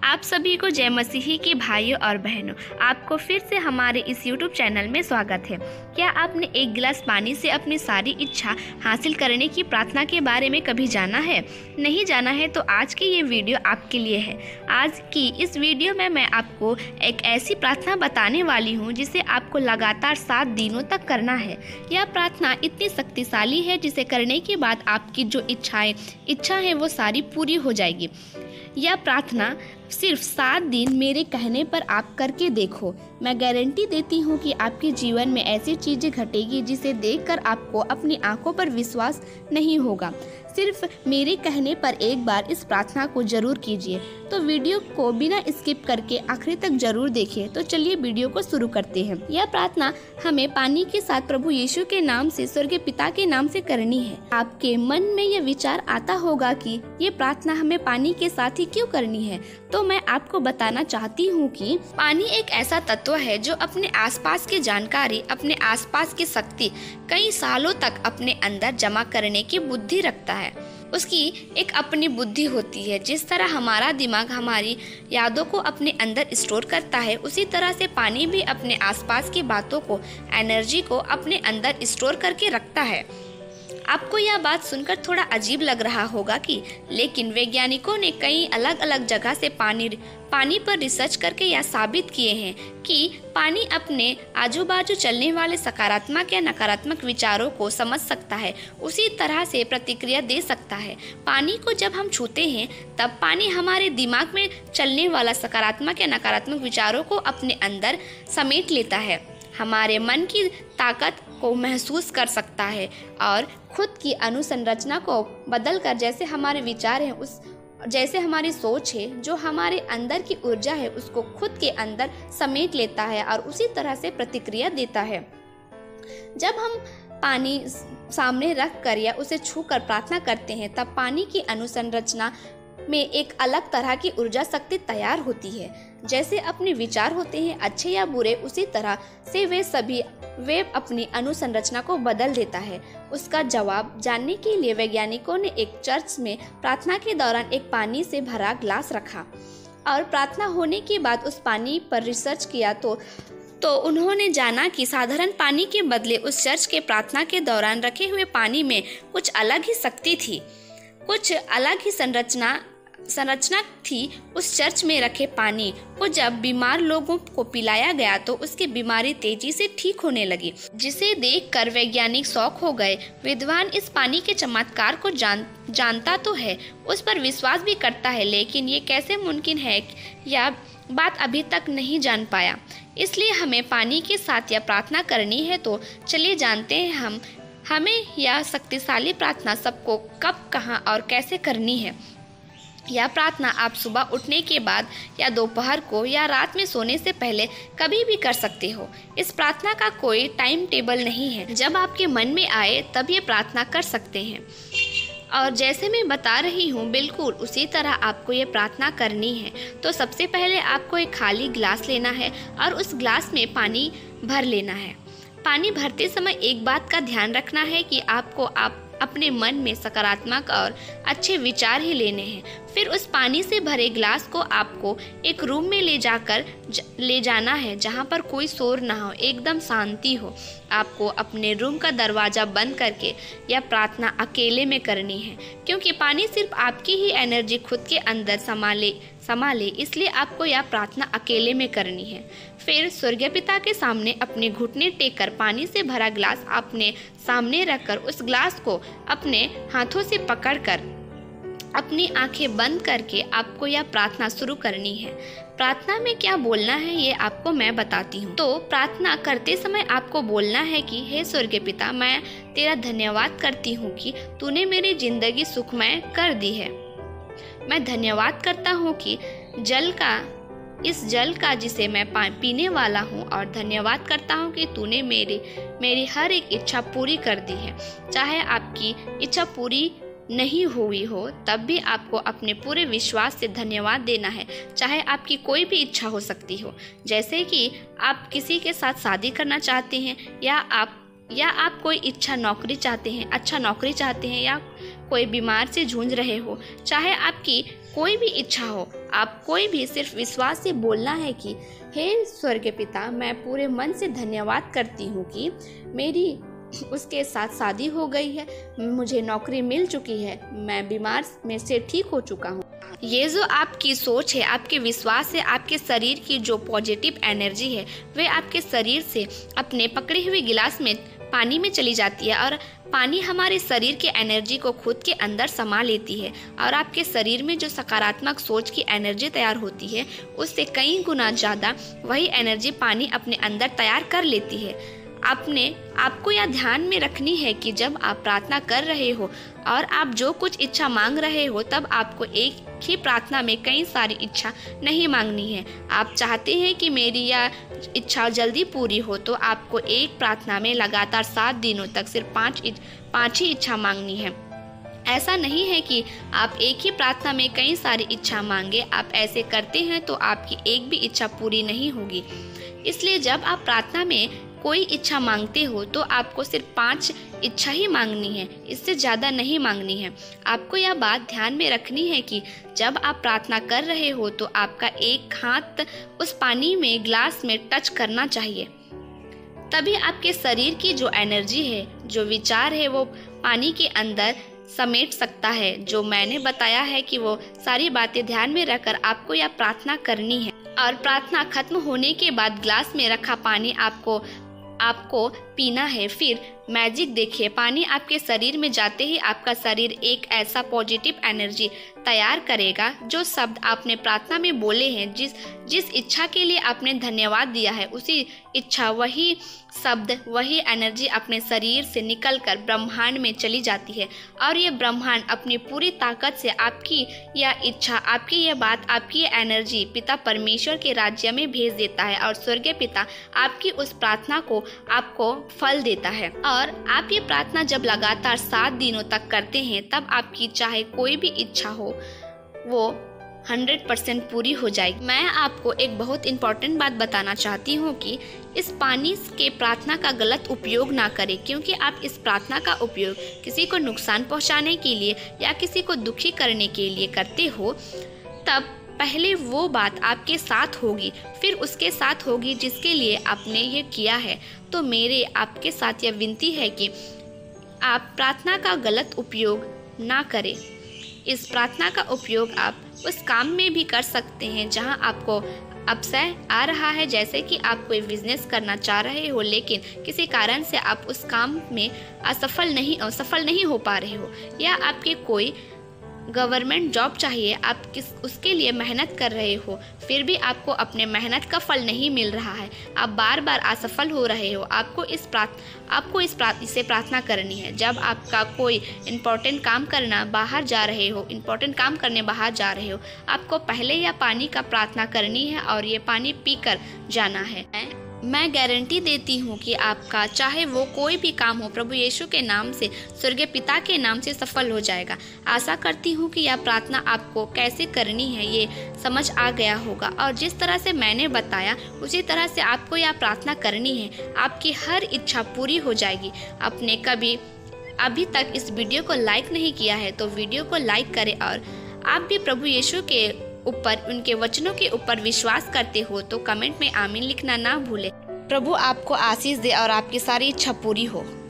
आप सभी को जय मसीही के भाइयों और बहनों, आपको फिर से हमारे इस YouTube चैनल में स्वागत है। क्या आपने एक गिलास पानी से अपनी सारी इच्छा हासिल करने की प्रार्थना के बारे में कभी जाना है? नहीं जाना है तो आज की ये वीडियो आपके लिए है। आज की इस वीडियो में मैं आपको एक ऐसी प्रार्थना बताने वाली हूँ जिसे आपको लगातार 7 दिनों तक करना है। यह प्रार्थना इतनी शक्तिशाली है जिसे करने के बाद आपकी जो इच्छा है वो सारी पूरी हो जाएगी। यह प्रार्थना सिर्फ 7 दिन मेरे कहने पर आप करके देखो। मैं गारंटी देती हूँ कि आपके जीवन में ऐसी चीज़ें घटेगी जिसे देखकर आपको अपनी आंखों पर विश्वास नहीं होगा। सिर्फ मेरे कहने पर एक बार इस प्रार्थना को जरूर कीजिए। तो वीडियो को बिना स्किप करके आखिरी तक जरूर देखिए। तो चलिए वीडियो को शुरू करते हैं। यह प्रार्थना हमें पानी के साथ प्रभु यीशु के नाम से, स्वर्गीय पिता के नाम से करनी है। आपके मन में यह विचार आता होगा कि ये प्रार्थना हमें पानी के साथ ही क्यों करनी है। तो मैं आपको बताना चाहती हूँ कि पानी एक ऐसा तत्व है जो अपने आसपास की जानकारी, अपने आसपास की शक्ति कई सालों तक अपने अंदर जमा करने की बुद्धि रखता है। उसकी एक अपनी बुद्धि होती है। जिस तरह हमारा दिमाग हमारी यादों को अपने अंदर स्टोर करता है, उसी तरह से पानी भी अपने आसपास की बातों को, एनर्जी को अपने अंदर स्टोर करके रखता है। आपको यह बात सुनकर थोड़ा अजीब लग रहा होगा लेकिन वैज्ञानिकों ने कई अलग अलग जगह से पानी पर रिसर्च करके यह साबित किए हैं कि पानी अपने आजू बाजू चलने वाले सकारात्मक या नकारात्मक विचारों को समझ सकता है, उसी तरह से प्रतिक्रिया दे सकता है। पानी को जब हम छूते हैं तब पानी हमारे दिमाग में चलने वाला सकारात्मक या नकारात्मक विचारों को अपने अंदर समेट लेता है, हमारे मन की ताकत को महसूस कर सकता है और खुद की अनुसंरचना को बदल कर, जैसे हमारे विचार हैं, जैसे हमारी सोच है, जो हमारे अंदर की ऊर्जा है उसको खुद के अंदर समेट लेता है और उसी तरह से प्रतिक्रिया देता है। जब हम पानी सामने रख कर या उसे छू कर प्रार्थना करते हैं तब पानी की अनुसंरचना में एक अलग तरह की ऊर्जा शक्ति तैयार होती है। जैसे अपने विचार होते हैं अच्छे या बुरे, उसी तरह से वे अपनी अनुसंरचना को बदल देता है। उसका जवाब जानने के लिए वैज्ञानिकों ने एक चर्च में प्रार्थना के दौरान एक पानी से भरा ग्लास रखा और प्रार्थना होने के बाद उस पानी पर रिसर्च किया तो उन्होंने जाना कि साधारण पानी के बदले उस चर्च के प्रार्थना के दौरान रखे हुए पानी में कुछ अलग ही शक्ति थी, कुछ अलग ही संरचना थी। उस चर्च में रखे पानी को जब बीमार लोगों को पिलाया गया तो उसकी बीमारी तेजी से ठीक होने लगी, जिसे देखकर वैज्ञानिक शौक हो गए। विद्वान इस पानी के चमत्कार को जानता तो है, उस पर विश्वास भी करता है, लेकिन ये कैसे मुमकिन है यह बात अभी तक नहीं जान पाया। इसलिए हमें पानी के साथ यह प्रार्थना करनी है। तो चलिए जानते हैं हमें यह शक्तिशाली प्रार्थना सबको कब, कहाँ और कैसे करनी है। यह प्रार्थना आप सुबह उठने के बाद या दोपहर को या रात में सोने से पहले कभी भी कर सकते हो। इस प्रार्थना का कोई टाइम टेबल नहीं है, जब आपके मन में आए तब ये प्रार्थना कर सकते हैं। और जैसे मैं बता रही हूँ बिल्कुल उसी तरह आपको ये प्रार्थना करनी है। तो सबसे पहले आपको एक खाली गिलास लेना है और उस गिलास में पानी भर लेना है। पानी भरते समय एक बात का ध्यान रखना है कि आपको अपने मन में सकारात्मक और अच्छे विचार ही लेने हैं। फिर उस पानी से भरे ग्लास को आपको एक रूम में ले जाना है जहां पर कोई शोर ना हो, एकदम शांति हो। आपको अपने रूम का दरवाज़ा बंद करके यह प्रार्थना अकेले में करनी है, क्योंकि पानी सिर्फ आपकी ही एनर्जी खुद के अंदर संभाले, इसलिए आपको यह प्रार्थना अकेले में करनी है। फिर स्वर्गीय पिता के सामने अपने घुटने टेक कर पानी से भरा ग्लास अपने सामने रखकर उस ग्लास को अपने हाथों से पकड़कर अपनी आंखें बंद करके आपको यह प्रार्थना शुरू करनी है। प्रार्थना में क्या बोलना है ये आपको मैं बताती हूँ। तो प्रार्थना करते समय आपको बोलना है कि हे स्वर्गीय पिता, मैं तेरा धन्यवाद करती हूँ कि तूने मेरी जिंदगी सुखमय कर दी है। मैं धन्यवाद करता हूँ कि इस जल का जिसे मैं पीने वाला हूँ, और धन्यवाद करता हूँ कि तूने मेरी हर एक इच्छा पूरी कर दी है। चाहे आपकी इच्छा पूरी नहीं हुई हो तब भी आपको अपने पूरे विश्वास से धन्यवाद देना है। चाहे आपकी कोई भी इच्छा हो सकती हो, जैसे कि आप किसी के साथ शादी करना चाहते हैं या आप कोई इच्छा नौकरी चाहते हैं, अच्छा नौकरी चाहते हैं, या कोई बीमार से जूझ रहे हो, चाहे आपकी कोई भी इच्छा हो, आप कोई भी सिर्फ विश्वास से बोलना है कि हे स्वर्गीय पिता, मैं पूरे मन से धन्यवाद करती हूँ कि मेरी उसके साथ शादी हो गई है, मुझे नौकरी मिल चुकी है, मैं बीमार में से ठीक हो चुका हूँ। ये जो आपकी सोच है, आपके विश्वास है, आपके शरीर की जो पॉजिटिव एनर्जी है, वे आपके शरीर से अपने पकड़े हुए गिलास में पानी में चली जाती है और पानी हमारे शरीर के एनर्जी को खुद के अंदर समा लेती है और आपके शरीर में जो सकारात्मक सोच की एनर्जी तैयार होती है उससे कई गुना ज़्यादा वही एनर्जी पानी अपने अंदर तैयार कर लेती है। आपको यह ध्यान में रखनी है कि जब आप प्रार्थना कर रहे हो और आप जो कुछ इच्छा मांग रहे हो, तब आपको एक ही प्रार्थना में कई सारी इच्छा नहीं मांगनी है। आप चाहते हैं कि मेरी यह इच्छा जल्दी पूरी हो, तो आपको एक प्रार्थना में लगातार 7 दिनों तक सिर्फ 5 ही इच्छा मांगनी है। ऐसा नहीं है कि आप एक ही प्रार्थना में कई सारी इच्छा मांगे। आप ऐसे करते हैं तो आपकी एक भी इच्छा पूरी नहीं होगी। इसलिए जब आप प्रार्थना में कोई इच्छा मांगते हो तो आपको सिर्फ 5 इच्छा ही मांगनी है, इससे ज़्यादा नहीं मांगनी है। आपको यह बात ध्यान में रखनी है कि जब आप प्रार्थना कर रहे हो तो आपका एक हाथ उस पानी में ग्लास में टच करना चाहिए। तभी आपके शरीर की जो एनर्जी है, जो विचार है, वो पानी के अंदर समेट सकता है। जो मैंने बताया है कि वो सारी बातें ध्यान में रखकर आपको यह प्रार्थना करनी है और प्रार्थना खत्म होने के बाद ग्लास में रखा पानी आपको पीना है। फिर मैजिक देखिए, पानी आपके शरीर में जाते ही आपका शरीर एक ऐसा पॉजिटिव एनर्जी तैयार करेगा। जो शब्द आपने प्रार्थना में बोले हैं, जिस इच्छा के लिए आपने धन्यवाद दिया है, उसी इच्छा, वही शब्द, वही एनर्जी अपने शरीर से निकलकर ब्रह्मांड में चली जाती है और ये ब्रह्मांड अपनी पूरी ताकत से आपकी यह इच्छा, आपकी यह बात, आपकी यह एनर्जी पिता परमेश्वर के राज्य में भेज देता है और स्वर्गीय पिता आपकी उस प्रार्थना को आपको फल देता है। और आप ये प्रार्थना जब लगातार 7 दिनों तक करते हैं, तब आपकी चाहे कोई भी इच्छा हो वो 100% पूरी हो जाएगी। मैं आपको एक बहुत इम्पोर्टेंट बात बताना चाहती हूँ कि इस पानी के प्रार्थना का गलत उपयोग ना करें, क्योंकि आप इस प्रार्थना का उपयोग किसी को नुकसान पहुँचाने के लिए या किसी को दुखी करने के लिए करते हो, तब पहले वो बात आपके साथ होगी, फिर उसके साथ होगी जिसके लिए आपने ये किया है। तो मेरे आपके साथ यह विनती है कि आप प्रार्थना का गलत उपयोग ना करें। इस प्रार्थना का उपयोग आप उस काम में भी कर सकते हैं जहां आपको अपसय आ रहा है, जैसे कि आप कोई बिजनेस करना चाह रहे हो लेकिन किसी कारण से आप उस काम में सफल नहीं हो पा रहे हो, या आपके कोई गवर्नमेंट जॉब चाहिए, आप उसके लिए मेहनत कर रहे हो, फिर भी आपको अपने मेहनत का फल नहीं मिल रहा है, आप बार बार असफल हो रहे हो। आपको इससे प्रार्थना करनी है। जब आपका कोई इम्पोर्टेंट काम करने बाहर जा रहे हो, आपको पहले यह पानी का प्रार्थना करनी है और ये पानी पीकर जाना है। मैं गारंटी देती हूँ कि आपका चाहे वो कोई भी काम हो, प्रभु यीशु के नाम से, स्वर्गीय पिता के नाम से सफल हो जाएगा। आशा करती हूँ कि यह प्रार्थना आपको कैसे करनी है ये समझ आ गया होगा और जिस तरह से मैंने बताया उसी तरह से आपको यह प्रार्थना करनी है। आपकी हर इच्छा पूरी हो जाएगी। आपने अभी तक इस वीडियो को लाइक नहीं किया है तो वीडियो को लाइक करें और आप भी प्रभु यीशु के ऊपर, उनके वचनों के ऊपर विश्वास करते हो तो कमेंट में आमीन लिखना ना भूले। प्रभु आपको आशीष दे और आपकी सारी इच्छा पूरी हो।